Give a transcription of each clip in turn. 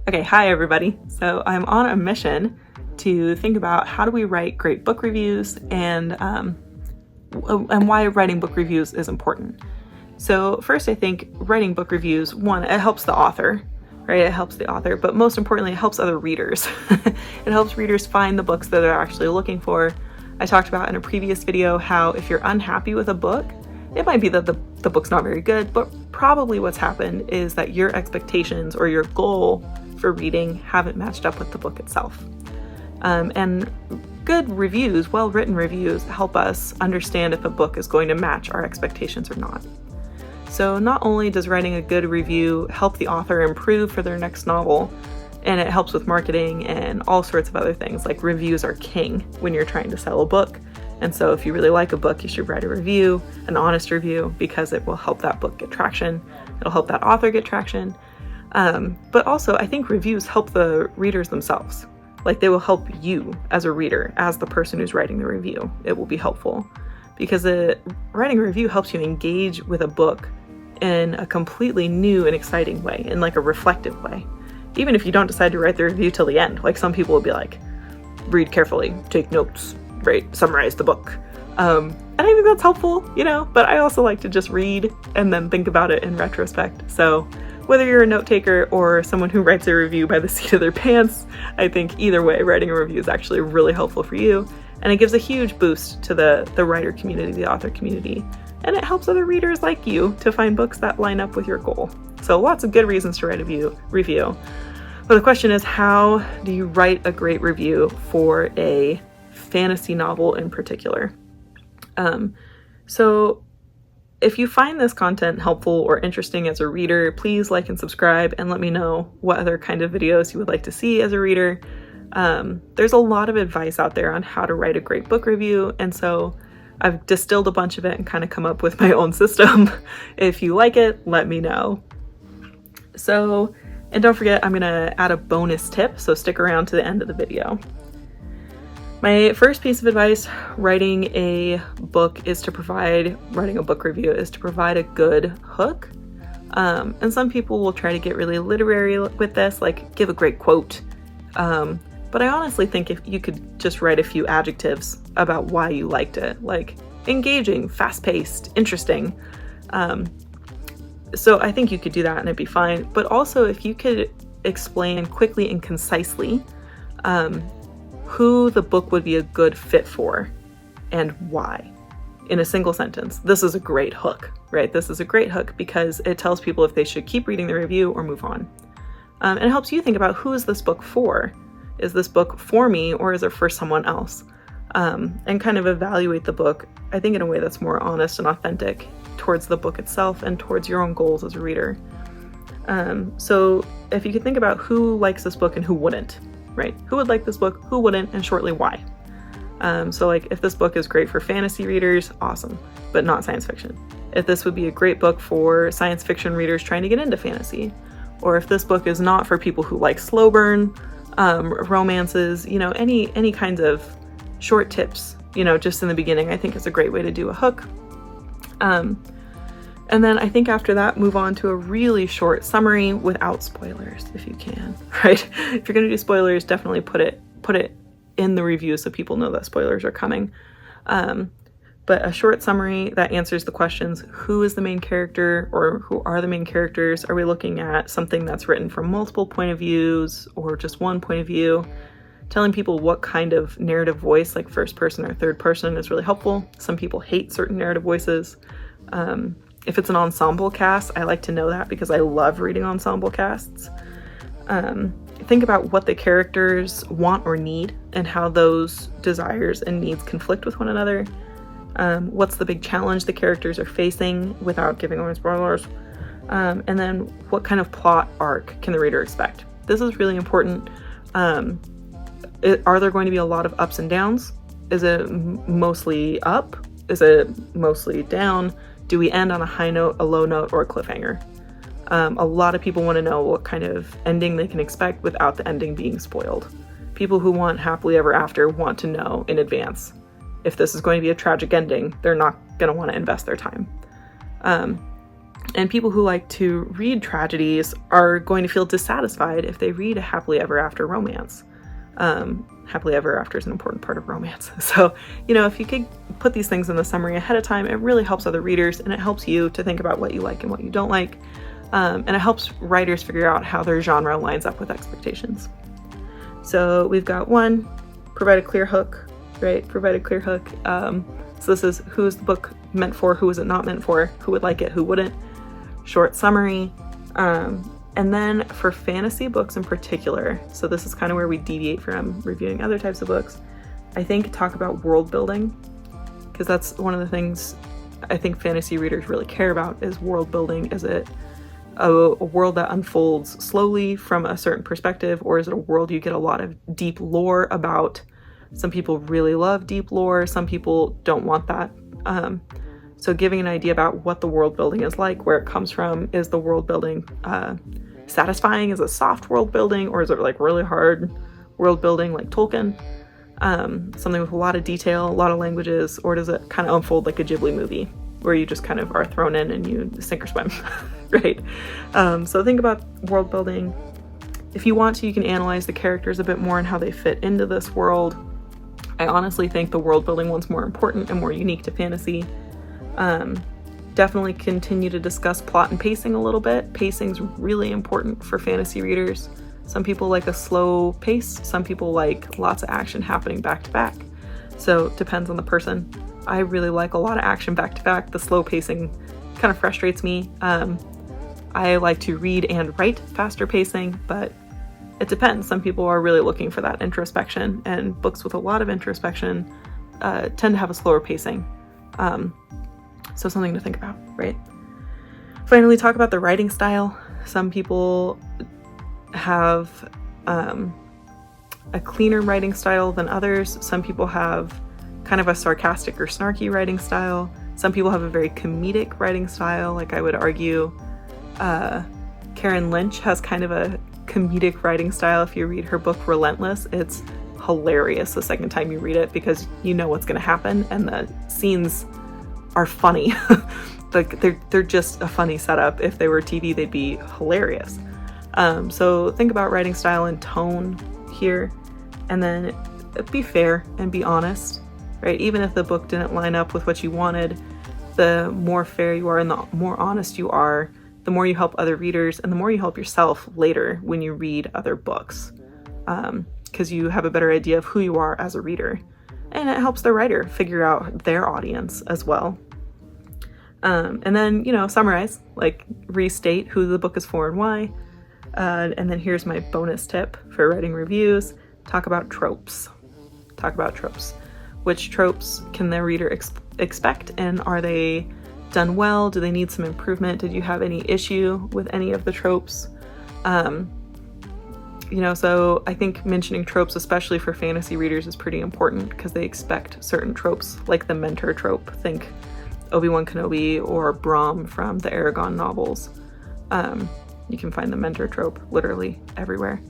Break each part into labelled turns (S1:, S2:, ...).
S1: Okay, hi everybody. So I'm on a mission to think about how do we write great book reviews and why writing book reviews is important. So first, I think writing book reviews, one, it helps the author, right? It helps the author, but most importantly, it helps other readers. It helps readers find the books that they're actually looking for. I talked about in a previous video how if you're unhappy with a book, it might be that the book's not very good, but probably what's happened is that your expectations or your goal for reading haven't matched up with the book itself. And good reviews, well-written reviews, help us understand if a book is going to match our expectations or not. So not only does writing a good review help the author improve for their next novel, and it helps with marketing and all sorts of other things, like reviews are king when you're trying to sell a book. And so if you really like a book, you should write a review, an honest review, because it will help that book get traction. It'll help that author get traction. But also, I think reviews help the readers themselves. Like, they will help you as a reader, as the person who's writing the review. It will be helpful because writing a review helps you engage with a book in a completely new and exciting way, in like a reflective way. Even if you don't decide to write the review till the end, like some people will be like, read carefully, take notes, summarize the book. And I think that's helpful, but I also like to just read and then think about it in retrospect. So whether you're a note taker or someone who writes a review by the seat of their pants, I think either way, writing a review is actually really helpful for you. And it gives a huge boost to the writer community, the author community. And it helps other readers like you to find books that line up with your goal. So lots of good reasons to write a review. But the question is, how do you write a great review for a fantasy novel in particular? So if you find this content helpful or interesting as a reader, please like and subscribe and let me know what other kind of videos you would like to see as a reader. There's a lot of advice out there on how to write a great book review, and so I've distilled a bunch of it and kind of come up with my own system. If you like it, let me know. So, and don't forget, I'm gonna add a bonus tip, so stick around to the end of the video. My first piece of advice writing a book review is to provide a good hook. And some people will try to get really literary with this, like give a great quote. But I honestly think if you could just write a few adjectives about why you liked it, like engaging, fast-paced, interesting. So I think you could do that and it'd be fine. But also if you could explain quickly and concisely who the book would be a good fit for and why in a single sentence. This is a great hook, right? This is a great hook because it tells people if they should keep reading the review or move on. And it helps you think about, who is this book for? Is this book for me or is it for someone else? And kind of evaluate the book, I think, in a way that's more honest and authentic towards the book itself and towards your own goals as a reader. So if you could think about who likes this book and who wouldn't, right? Who would like this book, who wouldn't, and shortly why. So like if this book is great for fantasy readers, awesome, but not science fiction. If this would be a great book for science fiction readers trying to get into fantasy, or if this book is not for people who like slow burn romances, any kinds of short tips, just in the beginning, I think is a great way to do a hook. And then I think after that, move on to a really short summary without spoilers, if you can, right? If you're going to do spoilers, definitely put it in the review so people know that spoilers are coming. But a short summary that answers the questions, who is the main character or who are the main characters? Are we looking at something that's written from multiple point of views or just one point of view? Telling people what kind of narrative voice, like first person or third person, is really helpful. Some people hate certain narrative voices. If it's an ensemble cast, I like to know that because I love reading ensemble casts. Think about what the characters want or need and how those desires and needs conflict with one another. What's the big challenge the characters are facing without giving away spoilers? And then what kind of plot arc can the reader expect? This is really important. Are there going to be a lot of ups and downs? Is it mostly up? Is it mostly down? Do we end on a high note, a low note, or a cliffhanger? A lot of people want to know what kind of ending they can expect without the ending being spoiled. People who want happily ever after want to know in advance. If this is going to be a tragic ending, they're not going to want to invest their time. And people who like to read tragedies are going to feel dissatisfied if they read a happily ever after romance. Happily ever after is an important part of romance. So, if you could put these things in the summary ahead of time, it really helps other readers, and it helps you to think about what you like and what you don't like. And it helps writers figure out how their genre lines up with expectations. So we've got 1, provide a clear hook, right? Provide a clear hook. So this is, who is the book meant for? Who is it not meant for? Who would like it? Who wouldn't? Short summary. And then for fantasy books in particular, so this is kind of where we deviate from reviewing other types of books, I think talk about world building, because that's one of the things I think fantasy readers really care about is world building. Is it a world that unfolds slowly from a certain perspective, or is it a world you get a lot of deep lore about? Some people really love deep lore, some people don't want that. So giving an idea about what the world building is like, where it comes from. Is the world building satisfying? Is it soft world building, or is it like really hard world building like Tolkien? Something with a lot of detail, a lot of languages, or does it kind of unfold like a Ghibli movie where you just kind of are thrown in and you sink or swim, right? So think about world building. If you want to, you can analyze the characters a bit more and how they fit into this world. I honestly think the world building one's more important and more unique to fantasy. Definitely continue to discuss plot and pacing a little bit. Pacing's really important for fantasy readers. Some people like a slow pace, some people like lots of action happening back to back. So it depends on the person. I really like a lot of action back to back. The slow pacing kind of frustrates me. I like to read and write faster pacing, but it depends. Some people are really looking for that introspection, and books with a lot of introspection tend to have a slower pacing. So something to think about, right? Finally, talk about the writing style. Some people have a cleaner writing style than others. Some people have kind of a sarcastic or snarky writing style. Some people have a very comedic writing style. Like I would argue Karen Lynch has kind of a comedic writing style. If you read her book Relentless, it's hilarious the second time you read it because you know what's going to happen, and the scenes are funny. Like they're just a funny setup. If they were TV, they'd be hilarious. So think about writing style and tone here, and then be fair and be honest, right? Even if the book didn't line up with what you wanted, the more fair you are and the more honest you are, the more you help other readers and the more you help yourself later when you read other books, because you have a better idea of who you are as a reader, and it helps the writer figure out their audience as well. And then, summarize, like restate who the book is for and why. And then here's my bonus tip for writing reviews. Talk about tropes. Which tropes can the reader expect, and are they done well? Do they need some improvement? Did you have any issue with any of the tropes? So I think mentioning tropes, especially for fantasy readers, is pretty important because they expect certain tropes, like the mentor trope. Think Obi-Wan Kenobi or Brom from the Aragon novels. You can find the mentor trope literally everywhere.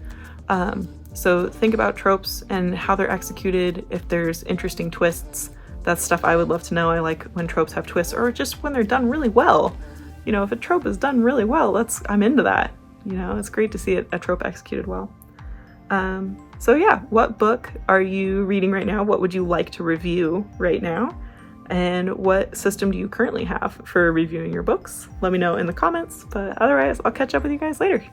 S1: So think about tropes and how they're executed. If there's interesting twists, that's stuff I would love to know. I like when tropes have twists, or just when they're done really well. If a trope is done really well, I'm into that. It's great to see a trope executed well. So yeah, what book are you reading right now? What would you like to review right now? And what system do you currently have for reviewing your books? Let me know in the comments, but otherwise I'll catch up with you guys later.